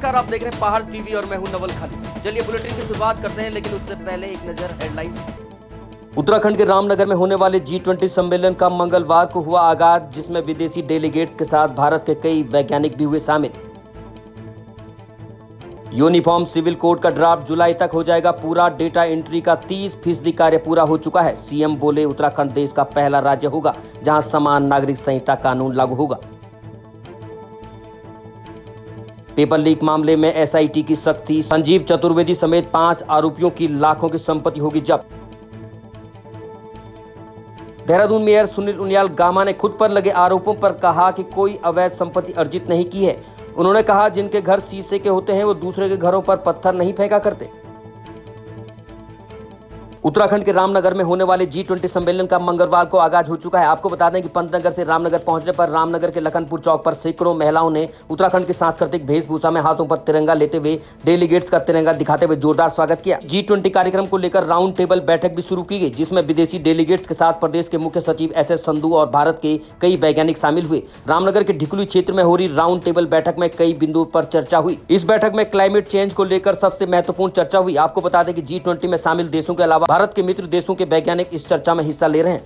नमस्कार, आप देख रहे हैं पहाड़ टीवी और मैं हूं नवल खाली। चलिए बुलेटिन की शुरुआत करते हैं, लेकिन उससे पहले एक नजर हेडलाइंस। उत्तराखंड के रामनगर में होने वाले G20 सम्मेलन का मंगलवार को हुआ आगाज, जिसमें विदेशी डेलीगेट्स के साथ भारत के कई वैज्ञानिक भी हुए शामिल। यूनिफॉर्म सिविल कोड का ड्राफ्ट जुलाई तक हो जाएगा पूरा। डेटा एंट्री का 30% कार्य पूरा हो चुका है। सीएम बोले उत्तराखंड देश का पहला राज्य होगा जहां समान नागरिक संहिता कानून लागू होगा। पेपर लीक मामले में एसआईटी की सख्ती, संजीव चतुर्वेदी समेत 5 आरोपियों की लाखों की संपत्ति होगी जब्त। देहरादून मेयर सुनील उनियाल गामा ने खुद पर लगे आरोपों पर कहा कि कोई अवैध संपत्ति अर्जित नहीं की है। उन्होंने कहा जिनके घर शीशे के होते हैं वो दूसरे के घरों पर पत्थर नहीं फेंका करते। उत्तराखंड के रामनगर में होने वाले G20 सम्मेलन का मंगलवार को आगाज हो चुका है। आपको बता दें कि पंतनगर से रामनगर पहुंचने पर रामनगर के लखनपुर चौक पर सैकड़ों महिलाओं ने उत्तराखंड की सांस्कृतिक वेशभूषा में हाथों पर तिरंगा लेते हुए डेलीगेट्स का तिरंगा दिखाते हुए जोरदार स्वागत किया। G20 कार्यक्रम को लेकर राउंड टेबल बैठक भी शुरू की गई, जिसमें विदेशी डेलीगेट्स के साथ प्रदेश के मुख्य सचिव SS संधू और भारत के कई वैज्ञानिक शामिल हुए। रामनगर के ढिकलू क्षेत्र में हो रही राउंड टेबल बैठक में कई बिंदुओं पर चर्चा हुई। इस बैठक में क्लाइमेट चेंज को लेकर सबसे महत्वपूर्ण चर्चा हुई। आपको बता दें कि G20 में शामिल देशों के अलावा भारत के मित्र देशों के वैज्ञानिक इस चर्चा में हिस्सा ले रहे हैं।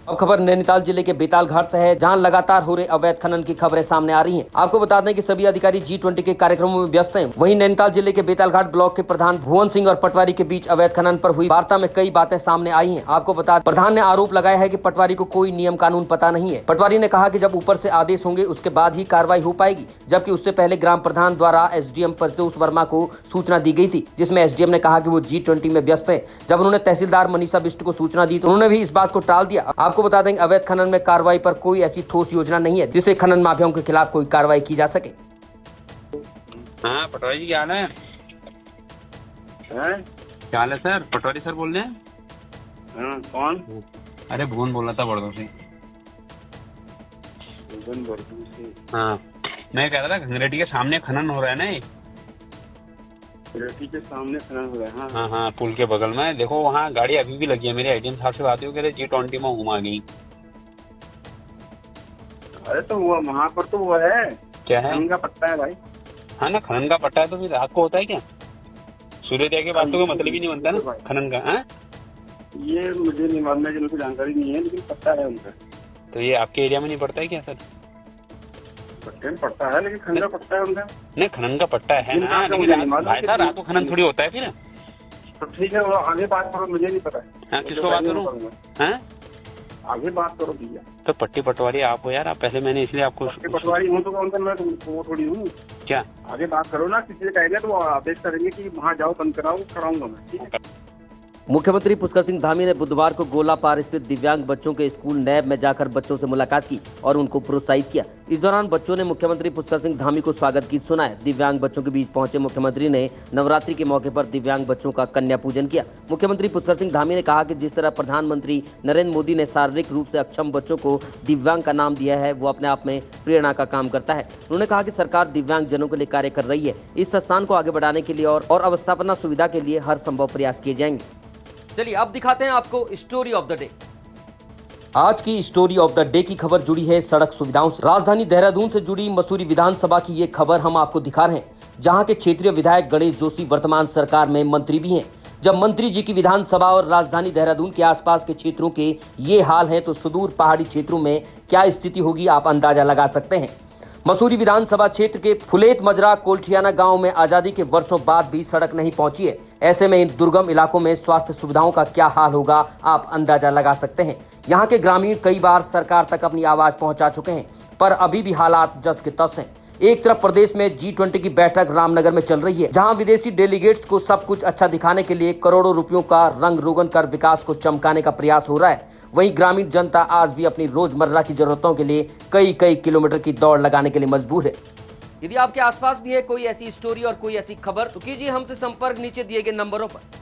अब खबर नैनीताल जिले के बेताल घाट से है, जहां लगातार हो रहे अवैध खनन की खबरें सामने आ रही हैं। आपको बता दें कि सभी अधिकारी G20 के कार्यक्रमों में व्यस्त हैं। वहीं नैनीताल जिले के बेताल घाट ब्लॉक के प्रधान भुवन सिंह और पटवारी के बीच अवैध खनन पर हुई वार्ता में कई बातें सामने आई हैं। आपको बता, प्रधान ने आरोप लगाया है कि पटवारी को कोई नियम कानून पता नहीं है। पटवारी ने कहा कि जब ऊपर से आदेश होंगे उसके बाद ही कार्रवाई हो पाएगी, जबकि उससे पहले ग्राम प्रधान द्वारा SDM परितोष वर्मा को सूचना दी गई थी, जिसमें SDM ने कहा कि वो G20 में व्यस्त है। जब उन्होंने तहसीलदार मनीषा बिष्ट को सूचना दी तो उन्होंने भी इस बात को टाल दिया। आपको बता दें अवैध खनन में कार्रवाई पर कोई ऐसी ठोस योजना नहीं है जिससे खनन माफियाओं के खिलाफ कोई कार्रवाई की जा सके। हाँ पटवारी जी क्या हाल है? क्या हाल है सर? पटवारी सर बोल रहे हैं? कौन? अरे भुवन बोल रहा था बड़दो से। हाँ मैं कह रहा था घंगरेटी के सामने खनन हो रहा है ना, ये घंगरेटी के सामने खनन हो रहा है। हाँ हाँ पुल के बगल में देखो, वहाँ गाड़ी अभी भी लगी है। मेरे एजेंट साहब से बात हुई, कह रहे G20 में घुमा गई। अरे तो वो वहाँ पर तो वो है, क्या है? खनन का पट्टा है भाई। हाँ ना, खनन का पट्टा है तो फिर रात को होता है क्या? सूर्योदय के बाद तो कोई मतलब ही नहीं बनता ना खनन का। हाँ ये मुझे नहीं मालूम है, जिनको जानकारी नहीं है, लेकिन पट्टा है उनका। तो ये आपके एरिया में नहीं पड़ता है क्या सर? पट्टे में पड़ता है, लेकिन खनन का पट्टा है उनका। नहीं खनन का पट्टा है ना, लेकिन भाई साहब रात को खनन थोड़ी होता है फिर। तो ठीक है, वो आगे बात करो, मुझे नहीं पता है। हाँ किसको बात करूँ? हाँ आगे बात करो भैया। तो पट्टी पटवारी आप हो यार, आप पहले मैंने इसलिए आपको पटवारी हूँ तो कौन सा मैं वो थोड़ी हूँ क्या? आगे बात करो ना, किसी से कहेंगे तो वो आदेश करेंगे कि वहाँ जाओ, बंद कराओ, कराऊंगा मैं। ठीक है। मुख्यमंत्री पुष्कर सिंह धामी ने बुधवार को गोलापार स्थित दिव्यांग बच्चों के स्कूल नैब में जाकर बच्चों से मुलाकात की और उनको प्रोत्साहित किया। इस दौरान बच्चों ने मुख्यमंत्री पुष्कर सिंह धामी को स्वागत गीत सुनाए। दिव्यांग बच्चों के बीच पहुंचे मुख्यमंत्री ने नवरात्रि के मौके पर दिव्यांग बच्चों का कन्या पूजन किया। मुख्यमंत्री पुष्कर सिंह धामी ने कहा कि जिस तरह प्रधानमंत्री नरेंद्र मोदी ने शारीरिक रूप से अक्षम बच्चों को दिव्यांग का नाम दिया है, वो अपने आप में प्रेरणा का काम करता है। उन्होंने कहा कि सरकार दिव्यांग जनों के लिए कार्य कर रही है। इस संस्थान को आगे बढ़ाने के लिए और अवस्थापना सुविधा के लिए हर संभव प्रयास किए जाएंगे। चलिए अब दिखाते हैं आपको स्टोरी ऑफ द डे। आज की स्टोरी ऑफ द डे की खबर जुड़ी है सड़क सुविधाओं से। राजधानी देहरादून से जुड़ी मसूरी विधानसभा की ये खबर हम आपको दिखा रहे हैं, जहां के क्षेत्रीय विधायक गणेश जोशी वर्तमान सरकार में मंत्री भी हैं। जब मंत्री जी की विधानसभा और राजधानी देहरादून के आसपास के क्षेत्रों के ये हाल है, तो सुदूर पहाड़ी क्षेत्रों में क्या स्थिति होगी आप अंदाजा लगा सकते हैं। मसूरी विधानसभा क्षेत्र के फुलेत मजरा कोल्ठियाना गांव में आजादी के वर्षों बाद भी सड़क नहीं पहुंची है। ऐसे में इन दुर्गम इलाकों में स्वास्थ्य सुविधाओं का क्या हाल होगा आप अंदाजा लगा सकते हैं। यहाँ के ग्रामीण कई बार सरकार तक अपनी आवाज पहुंचा चुके हैं, पर अभी भी हालात जस के तस हैं। एक तरफ प्रदेश में G20 की बैठक रामनगर में चल रही है, जहां विदेशी डेलीगेट्स को सब कुछ अच्छा दिखाने के लिए करोड़ों रुपयों का रंग रोगन कर विकास को चमकाने का प्रयास हो रहा है। वहीं ग्रामीण जनता आज भी अपनी रोजमर्रा की जरूरतों के लिए कई किलोमीटर की दौड़ लगाने के लिए मजबूर है। यदि आपके आसपास भी है कोई ऐसी स्टोरी और कोई ऐसी खबर, तो कीजिए हमसे संपर्क नीचे दिए गए नंबरों पर।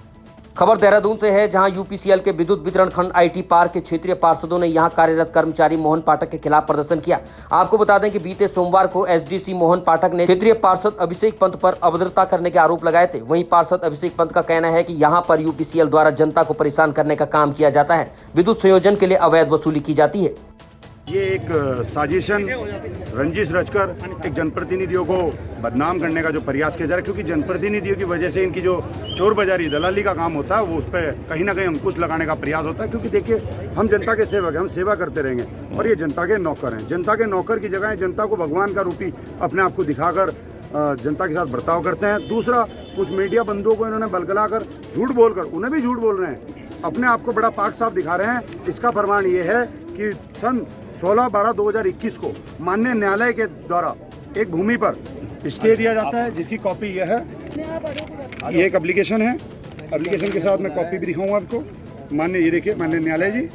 खबर देहरादून से है, जहां UPCL के विद्युत वितरण खंड IT पार्क के क्षेत्रीय पार्षदों ने यहां कार्यरत कर्मचारी मोहन पाठक के खिलाफ प्रदर्शन किया। आपको बता दें कि बीते सोमवार को SDC मोहन पाठक ने क्षेत्रीय पार्षद अभिषेक पंत पर अभद्रता करने के आरोप लगाए थे। वहीं पार्षद अभिषेक पंत का कहना है कि यहां पर UPCL द्वारा जनता को परेशान करने का काम किया जाता है। विद्युत संयोजन के लिए अवैध वसूली की जाती है। ये एक साजिशन रंजिश रचकर एक जनप्रतिनिधियों को बदनाम करने का जो प्रयास किया जा रहा है, क्योंकि जनप्रतिनिधियों की वजह से इनकी जो चोर बाजारी दलाली का काम होता है वो उस पर कहीं ना कहीं अंकुश लगाने का प्रयास होता है। क्योंकि देखिए, हम जनता के सेवक हैं, हम सेवा करते रहेंगे और ये जनता के नौकर हैं। जनता के नौकर की जगह जनता को भगवान का रूपी अपने आप को दिखाकर जनता के साथ बर्ताव करते हैं। दूसरा, कुछ मीडिया बंधुओं को इन्होंने बलगलाकर झूठ बोलकर, उन्हें भी झूठ बोल रहे हैं, अपने आप को बड़ा पाक साफ दिखा रहे हैं। इसका प्रमाण ये है कि सन 16/12/2021 को माननीय न्यायालय के द्वारा एक भूमि पर स्टे दिया जाता है, जिसकी कॉपी यह है। ये एक एप्लीकेशन है, एप्लीकेशन के साथ मैं कॉपी भी दिखाऊंगा आपको। माननीय, ये देखिए माननीय न्यायालय जी,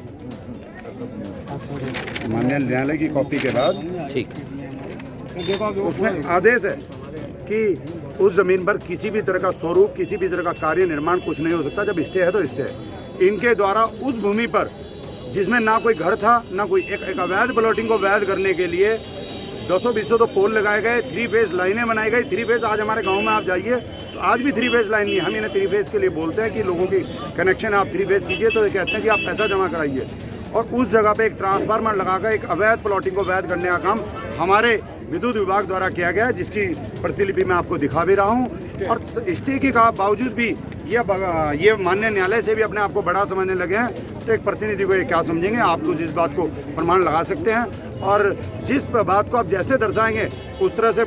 माननीय न्यायालय की कॉपी के बाद ठीक उसमें आदेश है कि उस जमीन पर किसी भी तरह का स्वरूप, किसी भी तरह का कार्य निर्माण कुछ नहीं हो सकता। जब स्टे है तो स्टे है। इनके द्वारा उस भूमि पर जिसमें ना कोई घर था, ना कोई एक अवैध प्लॉटिंग को वैध करने के लिए 200-200 तो पोल लगाए गए, 3 फेज लाइनें बनाई गई। 3 फेज आज हमारे गांव में आप जाइए तो आज भी 3 फेज लाइन नहीं है। हम इन्हें 3 फेज के लिए बोलते हैं कि लोगों की कनेक्शन आप 3 फेज कीजिए, तो ये कहते हैं कि आप पैसा जमा कराइए। और उस जगह पे एक ट्रांसफार्मर लगाकर एक अवैध प्लॉटिंग को वैध करने का काम हमारे विद्युत विभाग द्वारा किया गया है, जिसकी प्रतिलिपि मैं आपको दिखा भी रहा हूँ। और स्टे के बावजूद भी ये माननीय न्यायालय से भी अपने आप को बड़ा समझने लगे हैं, तो एक प्रतिनिधि को ये क्या समझेंगे। आप तो जिस बात को प्रमाण लगा सकते हैं और जिस बात को आप जैसे दर्शाएंगे उस तरह से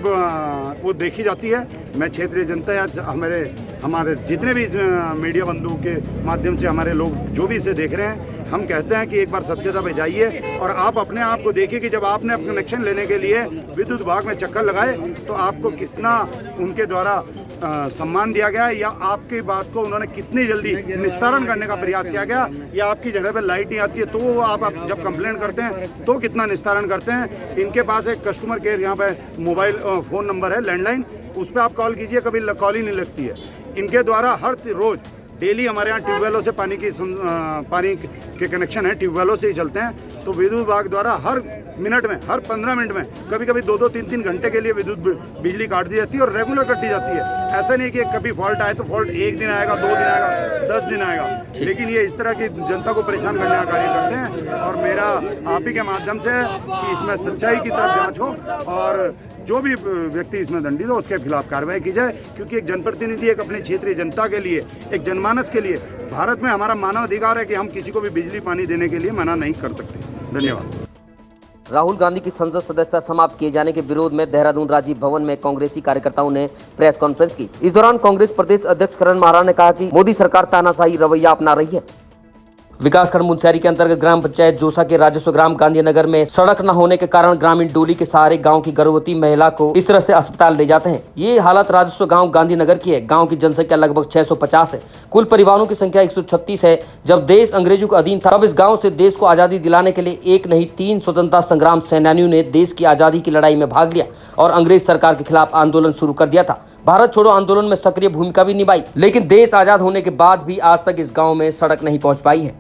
वो देखी जाती है। मैं क्षेत्रीय जनता या हमारे जितने भी मीडिया बंधुओं के माध्यम से हमारे लोग जो भी इसे देख रहे हैं, हम कहते हैं कि एक बार सत्यता पे जाइए और आप अपने आप को देखिए कि जब आपने अपना कनेक्शन लेने के लिए विद्युत विभाग में चक्कर लगाए तो आपको कितना उनके द्वारा सम्मान दिया गया, या आपकी बात को उन्होंने कितनी जल्दी निस्तारण करने का प्रयास किया गया, या आपकी जगह पे लाइट नहीं आती है तो आप जब कंप्लेंट करते हैं तो कितना निस्तारण करते हैं। इनके पास एक कस्टमर केयर यहाँ पे मोबाइल फ़ोन नंबर है, लैंडलाइन, उस पर आप कॉल कीजिए, कभी कॉल ही नहीं लगती है। इनके द्वारा हर रोज़ डेली हमारे यहाँ ट्यूबवेलों से पानी के कनेक्शन है, ट्यूबवेलों से ही चलते हैं। तो विद्युत विभाग द्वारा हर मिनट में, हर 15 मिनट में, कभी कभी 2-2, 3-3 घंटे के लिए विद्युत बिजली काट दी जाती है और रेगुलर कटी जाती है। ऐसा नहीं कि कभी फॉल्ट आए तो फॉल्ट 1 दिन आएगा, 2 दिन आएगा, 10 दिन आएगा, लेकिन ये इस तरह की जनता को परेशान करने का कार्य करते हैं। और मेरा आप ही के माध्यम से कि इसमें सच्चाई की तरफ जाँच हो और जो भी व्यक्ति इसमें दंडित हो उसके खिलाफ कार्रवाई की जाए। क्योंकि एक जनप्रतिनिधि एक अपनी क्षेत्रीय जनता के लिए, एक जनमानस के लिए, भारत में हमारा मानव अधिकार है कि हम किसी को भी बिजली पानी देने के लिए मना नहीं कर सकते। धन्यवाद। राहुल गांधी की संसद सदस्यता समाप्त किए जाने के विरोध में देहरादून राजीव भवन में कांग्रेसी कार्यकर्ताओं ने प्रेस कॉन्फ्रेंस की। इस दौरान कांग्रेस प्रदेश अध्यक्ष करण महाराज ने कहा कि मोदी सरकार तानाशाही रवैया अपना रही है। विकासखंड मुनस्यारी के अंतर्गत ग्राम पंचायत जोसा के राजस्व ग्राम गांधीनगर में सड़क न होने के कारण ग्रामीण डोली के सहारे गांव की गर्भवती महिला को इस तरह से अस्पताल ले जाते हैं। ये हालत राजस्व गांव गांधीनगर की है। गांव की जनसंख्या लगभग 650 है। कुल परिवारों की संख्या 136 है। जब देश अंग्रेजों का अधीन था तब इस गाँव से देश को आजादी दिलाने के लिए एक नहीं 3 स्वतंत्रता संग्राम सेनानियों ने देश की आजादी की लड़ाई में भाग लिया और अंग्रेज सरकार के खिलाफ आंदोलन शुरू कर दिया था। भारत छोड़ो आंदोलन में सक्रिय भूमिका भी निभाई, लेकिन देश आजाद होने के बाद भी आज तक इस गाँव में सड़क नहीं पहुँच पाई है।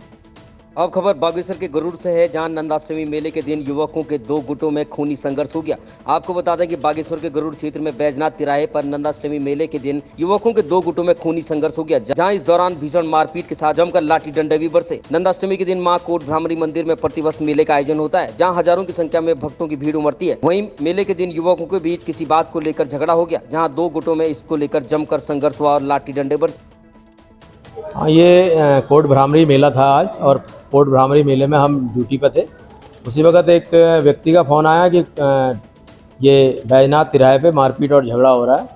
अब खबर बागेश्वर के गरुड़ से है, जहां नंदाष्टमी मेले के दिन युवकों के 2 गुटों में खूनी संघर्ष हो गया। आपको बता दें कि बागेश्वर के गरुड़ क्षेत्र में बैजनाथ तिराहे पर नंदाष्टमी मेले के दिन युवकों के 2 गुटों में खूनी संघर्ष हो गया, जहां इस दौरान भीषण मारपीट के साथ जमकर लाठी डंडे भी बरसे। नंदाष्टमी के दिन मां कोट भ्रामरी मंदिर में प्रतिवर्ष मेले का आयोजन होता है, जहाँ हजारों की संख्या में भक्तों की भीड़ उमड़ती है। वहीं मेले के दिन युवकों के बीच किसी बात को लेकर झगड़ा हो गया, जहाँ 2 गुटों में इसको लेकर जमकर संघर्ष हुआ और लाठी डंडे बरसे। ये कोट भ्रामरी मेला था आज, और कोट भ्रामरी मेले में हम ड्यूटी पर थे। उसी वक्त एक व्यक्ति का फ़ोन आया कि ये बैजनाथ तिराहे पे मारपीट और झगड़ा हो रहा है।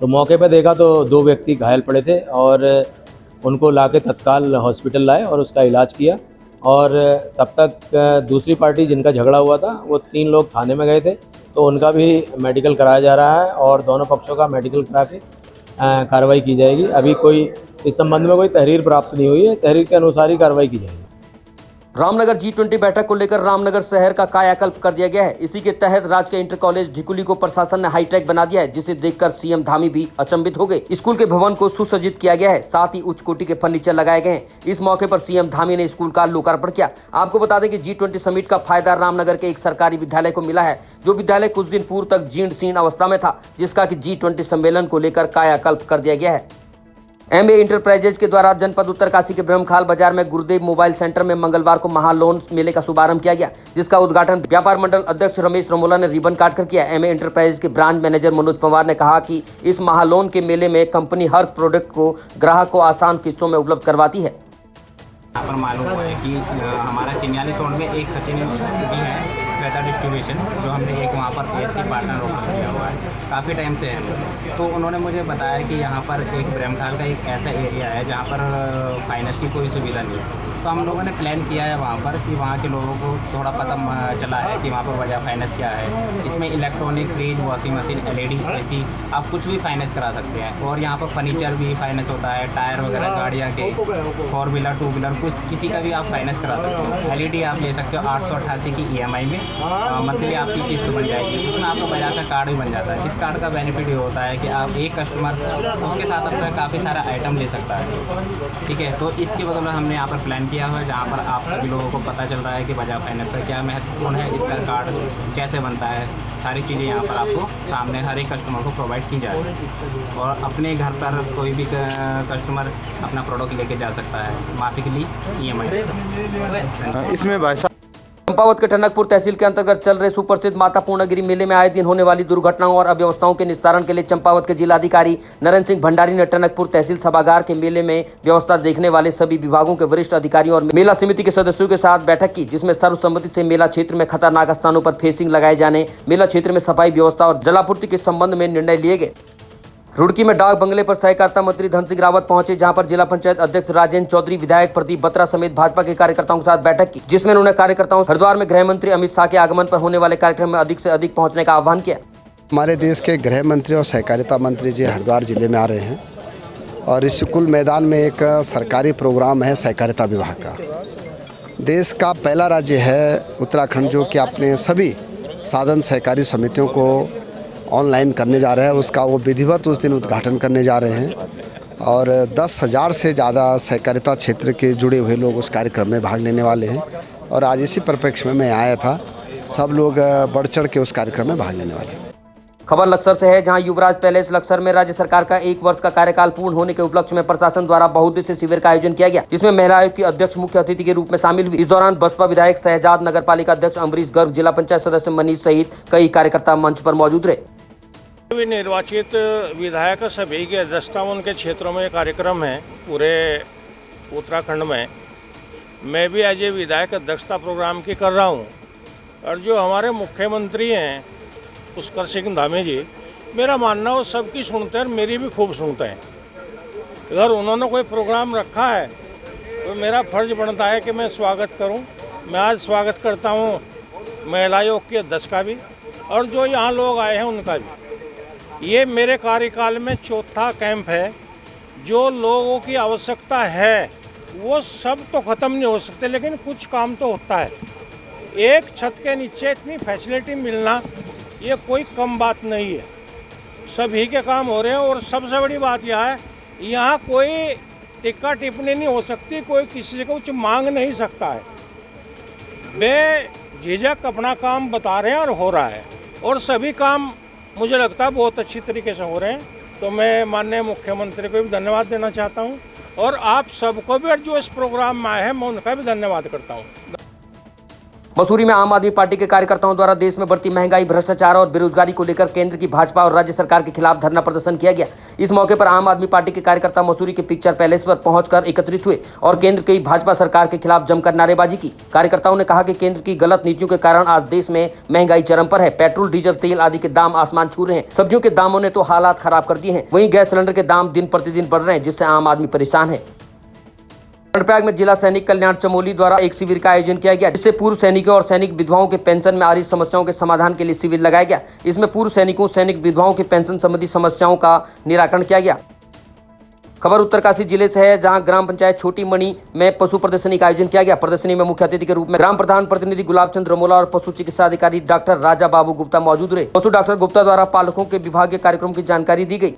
तो मौके पर देखा तो 2 व्यक्ति घायल पड़े थे और उनको लाके तत्काल हॉस्पिटल लाए और उसका इलाज किया। और तब तक दूसरी पार्टी जिनका झगड़ा हुआ था वो 3 लोग थाने में गए थे, तो उनका भी मेडिकल कराया जा रहा है और दोनों पक्षों का मेडिकल करा के कार्रवाई की जाएगी। अभी कोई इस संबंध में कोई तहरीर प्राप्त नहीं हुई है, तहरीर के अनुसार ही कार्रवाई की जाएगी। रामनगर G20 बैठक को लेकर रामनगर शहर का कायाकल्प कर दिया गया है। इसी के तहत राजकीय इंटर कॉलेज ढिकुली को प्रशासन ने हाईटेक बना दिया है, जिसे देखकर सीएम धामी भी अचंभित हो गए। स्कूल के भवन को सुसज्जित किया गया है, साथ ही उच्च कोटि के फर्नीचर लगाए गए हैं। इस मौके पर सीएम धामी ने स्कूल का लोकार्पण किया। आपको बता दें कि G20 समिट का फायदा रामनगर के एक सरकारी विद्यालय को मिला है, जो विद्यालय कुछ दिन पूर्व तक जीर्ण शीर्ण अवस्था में था, जिसका कि G20 सम्मेलन को लेकर कायाकल्प कर दिया गया है। एमए इंटरप्राइजेज के द्वारा जनपद उत्तरकाशी के ब्रह्मखाल बाजार में गुरुदेव मोबाइल सेंटर में मंगलवार को महालोन मेले का शुभारंभ किया गया, जिसका उद्घाटन व्यापार मंडल अध्यक्ष रमेश रमोला ने रिबन काटकर किया। एमए इंटरप्राइजेज के ब्रांच मैनेजर मनोज पवार ने कहा कि इस महालोन के मेले में कंपनी हर प्रोडक्ट को ग्राहक को आसान किस्तों में उपलब्ध करवाती है। यहाँ पर मालूम हुआ है कि हमारा चिन्याली रोड में एक सचिन भी है श्वेता डिस्ट्रीब्यूशन, जो हमने एक वहाँ पर PSC पार्टनर ओपन किया हुआ है, काफ़ी टाइम से है। तो उन्होंने मुझे बताया कि यहाँ पर एक ब्रह्मखाल का एक ऐसा एरिया है जहाँ पर फाइनेंस की कोई सुविधा नहीं है। तो हम लोगों ने प्लान किया है वहाँ पर कि वहाँ के लोगों को थोड़ा पता चला है कि वहाँ पर बजाज फाइनेंस क्या है। इसमें electronic, fridge, washing machine, LED, AC आप कुछ भी फाइनेंस करा सकते हैं। और यहाँ पर फर्नीचर भी फाइनेंस होता है, टायर वगैरह गाड़ियाँ के, 4 व्हीलर 2 व्हीलर कुछ किसी का भी आप फाइनेंस करा सकते हो। LED आप ले सकते हो 888 की EMI में, मंथली आपकी किस्त बन जाएगी। उसमें आपका बजाज का कार्ड भी बन जाता है। इस कार्ड का बेनिफिट ये होता है कि आप एक कस्टमर उसके साथ अपना काफ़ी सारा आइटम ले सकता है। ठीक है, तो इसकी बदौलत हमने यहाँ पर प्लान किया हुआ है, जहाँ पर आप सभी लोगों को पता चल रहा है कि बजाज फाइनेंस का क्या महत्वपूर्ण है, इसका कार्ड कैसे बनता है, सारी चीज़ें यहाँ पर आपको सामने हर एक कस्टमर को प्रोवाइड की जा रही है। और अपने घर पर कोई भी कस्टमर अपना प्रोडक्ट लेके जा सकता है मासिकली EMI। इसमें भाई चंपावत के टनकपुर तहसील के अंतर्गत चल रहे सुप्रसिद्ध माता पूर्णगिरी मेले में आए दिन होने वाली दुर्घटनाओं और अव्यवस्थाओं के निस्तारण के लिए चंपावत के जिलाधिकारी नरेंद्र सिंह भंडारी ने टनकपुर तहसील सभागार के मेले में व्यवस्था देखने वाले सभी विभागों के वरिष्ठ अधिकारियों और मेला समिति के सदस्यों के साथ बैठक की, जिसमें सर्वसम्मति से मेला क्षेत्र में खतरनाक स्थानों पर फेंसिंग लगाए जाने, मेला क्षेत्र में सफाई व्यवस्था और जलापूर्ति के संबंध में निर्णय लिए गए। रुड़की में डाक बंगले पर सहकारिता मंत्री धन सिंह रावत पहुंचे, जहां पर जिला पंचायत अध्यक्ष राजेंद्र चौधरी, विधायक प्रदीप बत्रा समेत भाजपा के कार्यकर्ताओं के साथ बैठक की, जिसमें उन्होंने कार्यकर्ताओं हरिद्वार में गृह मंत्री अमित शाह के आगमन पर होने वाले कार्यक्रम में अधिक से अधिक पहुंचने का आह्वान किया। हमारे देश के गृह मंत्री और सहकारिता मंत्री जी हरिद्वार जिले में आ रहे हैं और इस स्कूल मैदान में एक सरकारी प्रोग्राम है सहकारिता विभाग का। देश का पहला राज्य है उत्तराखंड जो कि अपने सभी साधन सहकारी समितियों को ऑनलाइन करने जा रहे हैं। उसका वो विधिवत उस दिन उद्घाटन करने जा रहे हैं और 10,000 से ज़्यादा सहकारिता क्षेत्र के जुड़े हुए लोग उस कार्यक्रम में भाग लेने वाले हैं। और आज इसी परिप्रेक्ष्य में मैं आया था, सब लोग बढ़ चढ़ के उस कार्यक्रम में भाग लेने वाले हैं। खबर लक्सर से है, जहां युवराज पैलेस लक्सर में राज्य सरकार का 1 वर्ष का कार्यकाल पूर्ण होने के उपलक्ष्य में प्रशासन द्वारा बहुउद्देशीय शिविर का आयोजन किया गया, जिसमें महिला आयोग की अध्यक्ष मुख्य अतिथि के रूप में शामिल हुई। इस दौरान बसपा विधायक शहजाद, नगर पालिका अध्यक्ष अमरीश गर्ग, जिला पंचायत सदस्य मनीष सहित कई कार्यकर्ता मंच पर मौजूद रहे। निर्वाचित विधायक सभी की अध्यक्षता में उनके क्षेत्रों में कार्यक्रम है पूरे उत्तराखंड में। मैं भी आज ये विधायक अध्यक्षता प्रोग्राम की कर रहा हूँ। और जो हमारे मुख्यमंत्री हैं पुष्कर सिंह धामी जी, मेरा मानना वो सबकी सुनते हैं और मेरी भी खूब सुनते हैं। अगर उन्होंने कोई प्रोग्राम रखा है तो मेरा फर्ज बनता है कि मैं स्वागत करूं। मैं आज स्वागत करता हूं महिला आयोग के अध्यक्ष का भी और जो यहाँ लोग आए हैं उनका भी। ये मेरे कार्यकाल में 4था कैंप है। जो लोगों की आवश्यकता है वो सब तो ख़त्म नहीं हो सकते, लेकिन कुछ काम तो होता है। एक छत के नीचे इतनी फैसिलिटी मिलना ये कोई कम बात नहीं है। सभी के काम हो रहे हैं और सबसे बड़ी बात यह है, यहाँ कोई टिक्का टिप्पणी नहीं हो सकती, कोई किसी से कुछ मांग नहीं सकता है। बेझिझक अपना काम बता रहे हैं और हो रहा है, और सभी काम मुझे लगता है बहुत अच्छी तरीके से हो रहे हैं। तो मैं माननीय मुख्यमंत्री को भी धन्यवाद देना चाहता हूं और आप सबको भी जो इस प्रोग्राम में आए हैं मैं उनका भी धन्यवाद करता हूं। मसूरी में आम आदमी पार्टी के कार्यकर्ताओं द्वारा देश में बढ़ती महंगाई, भ्रष्टाचार और बेरोजगारी को लेकर केंद्र की भाजपा और राज्य सरकार के खिलाफ धरना प्रदर्शन किया गया। इस मौके पर आम आदमी पार्टी के कार्यकर्ता मसूरी के पिक्चर पैलेस पर पहुंचकर एकत्रित हुए और केंद्र की भाजपा सरकार के खिलाफ जमकर नारेबाजी की। कार्यकर्ताओं ने कहा कि केंद्र की गलत नीतियों के कारण आज देश में महंगाई चरम पर है। पेट्रोल, डीजल, तेल आदि के दाम आसमान छू रहे हैं। सब्जियों के दामों ने तो हालात खराब कर दिए हैं। वहीं गैस सिलेंडर के दाम दिन प्रतिदिन बढ़ रहे हैं, जिससे आम आदमी परेशान है। कर्णप्रयाग में जिला सैनिक कल्याण चमोली द्वारा एक शिविर का आयोजन किया गया, जिससे पूर्व सैनिकों और सैनिक विधवाओं के पेंशन में आ रही समस्याओं के समाधान के लिए शिविर लगाया गया। इसमें पूर्व सैनिकों, सैनिक विधवाओं के पेंशन संबंधी समस्याओं का निराकरण किया गया। खबर उत्तरकाशी जिले से है, जहां ग्राम पंचायत छोटी मणि में पशु प्रदर्शनी का आयोजन किया गया। प्रदर्शनी में मुख्य अतिथि के रूप में ग्राम प्रधान प्रतिनिधि गुलाब चंद रमोला और पशु चिकित्सा अधिकारी डॉक्टर राजा बाबू गुप्ता मौजूद रहे। पशु डॉक्टर गुप्ता द्वारा पालकों के विभागीय कार्यक्रम की जानकारी दी गई।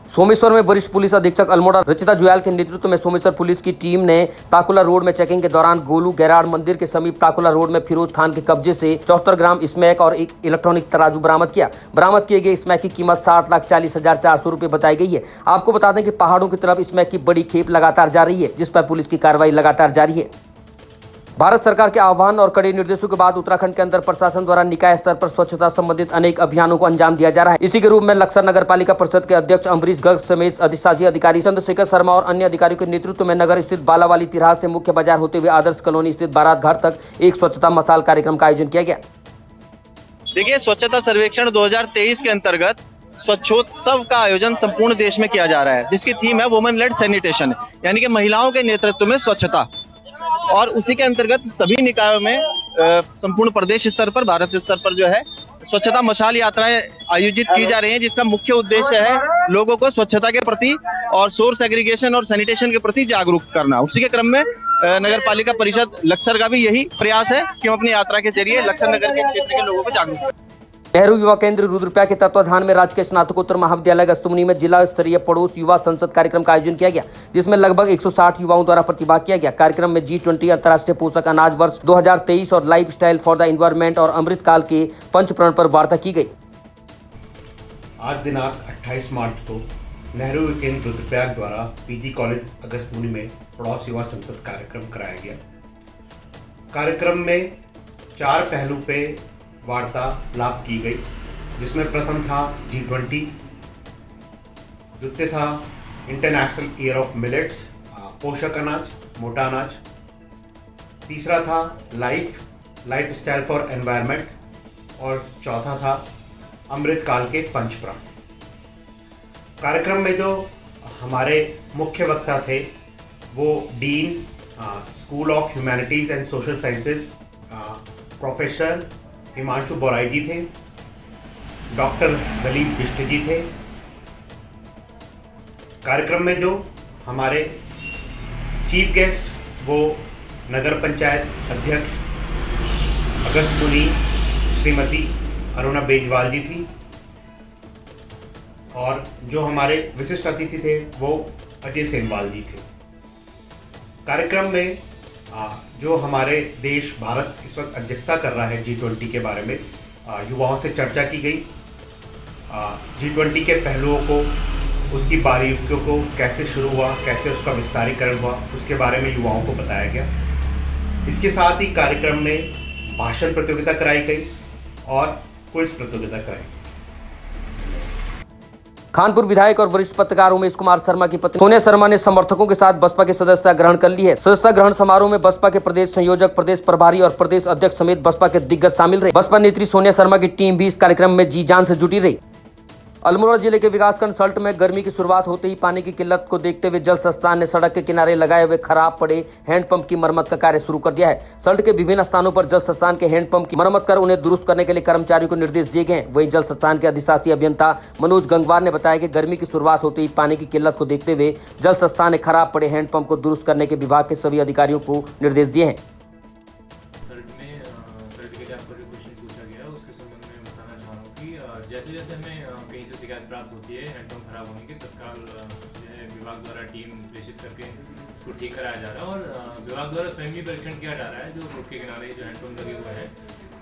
सोमेश्वर में वरिष्ठ पुलिस अधीक्षक अल्मोड़ा रचिता जुयाल के नेतृत्व में सोमेश्वर पुलिस की टीम ने ताकुला रोड में चेकिंग के दौरान गोलू गैराड मंदिर के समीप ताकुला रोड में फिरोज खान के कब्जे से 74 ग्राम स्मैक और एक इलेक्ट्रॉनिक तराजू बरामद किया। बरामद किए गए स्मैक की कीमत 7,40,400 रुपए बताई गई है। आपको बता दें कि पहाड़ों की तरफ स्मैक की बड़ी खेप लगातार जा रही है, जिस पर पुलिस की कार्रवाई लगातार जारी है। भारत सरकार के आह्वान और कड़े निर्देशों के बाद उत्तराखंड के अंदर प्रशासन द्वारा निकाय स्तर पर स्वच्छता संबंधित अनेक अभियानों को अंजाम दिया जा रहा है। इसी के रूप में लक्सर नगर पालिका परिषद के अध्यक्ष अम्बरीश गर्ग समेत अधिशासी अधिकारी चंद्रशेखर शर्मा और अन्य अधिकारियों के नेतृत्व में नगर स्थित बालावाली तिराहा से मुख्य बाजार होते हुए आदर्श कॉलोनी स्थित बारात घाट तक एक स्वच्छता मसाल कार्यक्रम का आयोजन किया गया। देखिए, स्वच्छता सर्वेक्षण 2023 के अंतर्गत स्वच्छोत्सव का आयोजन संपूर्ण देश में किया जा रहा है, जिसकी थीम है वुमेन लेड सैनिटेशन, यानी कि महिलाओं के नेतृत्व में स्वच्छता। और उसी के अंतर्गत सभी निकायों में संपूर्ण प्रदेश स्तर पर, भारत स्तर पर जो है स्वच्छता मशाल यात्राएं आयोजित की जा रही हैं, जिसका मुख्य उद्देश्य है लोगों को स्वच्छता के प्रति और सोर्स एग्रीगेशन और सैनिटेशन के प्रति जागरूक करना। उसी के क्रम में नगर पालिका परिषद लक्सर का भी यही प्रयास है कि हम अपनी यात्रा के जरिए लक्सर नगर के क्षेत्र के लोगों को जागरूक करें। नेहरू युवा केंद्र रुद्रप्रयाग के तत्वाधान में राजकीय स्नातकोत्तर महाविद्यालय अगस्त्यमुनि में जिला स्तरीय पड़ोस युवा संसद कार्यक्रम का आयोजन किया गया, जिसमें लगभग 160 युवाओं द्वारा प्रतिभाग किया गया। कार्यक्रम में G20 अंतर्राष्ट्रीय पोषक अनाज वर्ष 2023 और life style for the environment और अमृतकाल के पंचप्रण पर वार्ता की गई। आज दिनांक 28 मार्च को नेहरू युवा केंद्र रुद्रप्रयाग द्वारा पीजी कॉलेज अगस्त्यमुनि में पड़ोस युवा संसद कार्यक्रम कराया गया। कार्यक्रम में 4 पहलू पे वार्तालाप की गई, जिसमें प्रथम था G20, द्वितीय था इंटरनेशनल ईयर ऑफ मिलेट्स, पोषक अनाज, मोटा अनाज, तीसरा था लाइफ स्टाइल फॉर एनवायरनमेंट और चौथा था अमृतकाल के पंचप्राण। कार्यक्रम में जो हमारे मुख्य वक्ता थे वो dean school of humanities and social sciences professor Himanshu Borai ji थे, डॉक्टर दलीप बिष्ट जी थे। कार्यक्रम में जो हमारे चीफ गेस्ट वो नगर पंचायत अध्यक्ष अगस्त्यमुनि श्रीमती अरुणा बेजवाल जी थी, और जो हमारे विशिष्ट अतिथि थे वो अजय सेमवाल जी थे। कार्यक्रम में जो हमारे देश भारत इस वक्त अध्यक्षता कर रहा है G20 के बारे में युवाओं से चर्चा की गई। G20 के पहलुओं को, उसकी बारीकियों को, कैसे शुरू हुआ, कैसे उसका विस्तारीकरण हुआ, उसके बारे में युवाओं को बताया गया। इसके साथ ही कार्यक्रम में भाषण प्रतियोगिता कराई गई और क्विज प्रतियोगिता कराई गई। खानपुर विधायक और वरिष्ठ पत्रकार उमेश कुमार शर्मा की पत्नी सोनिया शर्मा ने समर्थकों के साथ बसपा की सदस्यता ग्रहण कर ली है। सदस्यता ग्रहण समारोह में बसपा के प्रदेश संयोजक, प्रदेश प्रभारी और प्रदेश अध्यक्ष समेत बसपा के दिग्गज शामिल रहे। बसपा नेत्री सोनिया शर्मा की टीम भी इस कार्यक्रम में जी जान से जुटी रही। अल्मोड़ा जिले के विकासखंड सल्ट में गर्मी की शुरुआत होते ही पानी की किल्लत को देखते हुए जल संस्थान ने सड़क के किनारे लगाए हुए खराब पड़े हैंडपंप की मरम्मत का कार्य शुरू कर दिया है। सल्ट के विभिन्न स्थानों पर जल संस्थान के हैंडपंप की मरम्मत कर उन्हें दुरुस्त करने के लिए कर्मचारियों को निर्देश दिए गए। वहीं जल संस्थान के अधिशासी अभियंता मनोज गंगवार ने बताया कि गर्मी की शुरुआत होते ही पानी की किल्लत को देखते हुए जल संस्थान ने खराब पड़े हैंडपंप को दुरुस्त करने के विभाग के सभी अधिकारियों को निर्देश दिए हैं। जैसे जैसे हमें कहीं से शिकायत प्राप्त होती है हैंडपम्प खराब होने की, तत्काल जो है विभाग द्वारा टीम प्रेषित करके उसको ठीक कराया जा रहा है। और विभाग द्वारा स्वयं भी परीक्षण किया जा रहा है। जो रोड के किनारे जो हैंडपम्प लगे हुए हैं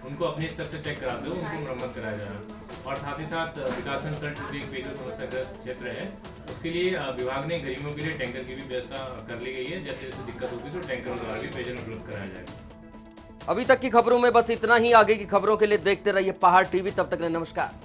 उनको अपने स्तर से चेक कराते हुए उनको मरम्मत कराया जा रहा है। और साथ ही साथ विकासखंड सल्ट भी एक पेयजल समस्याग्रस्त क्षेत्र है, उसके लिए विभाग ने गर्मियों के लिए टैंकर की भी व्यवस्था कर ली गई है। जैसे जैसे दिक्कत होगी तो टैंकरों द्वारा भी पेयजल उपलब्ध कराया जाएगा। अभी तक की खबरों में बस इतना ही। आगे की खबरों के लिए देखते रहिए पहाड़ टीवी। तब तक के लिए नमस्कार।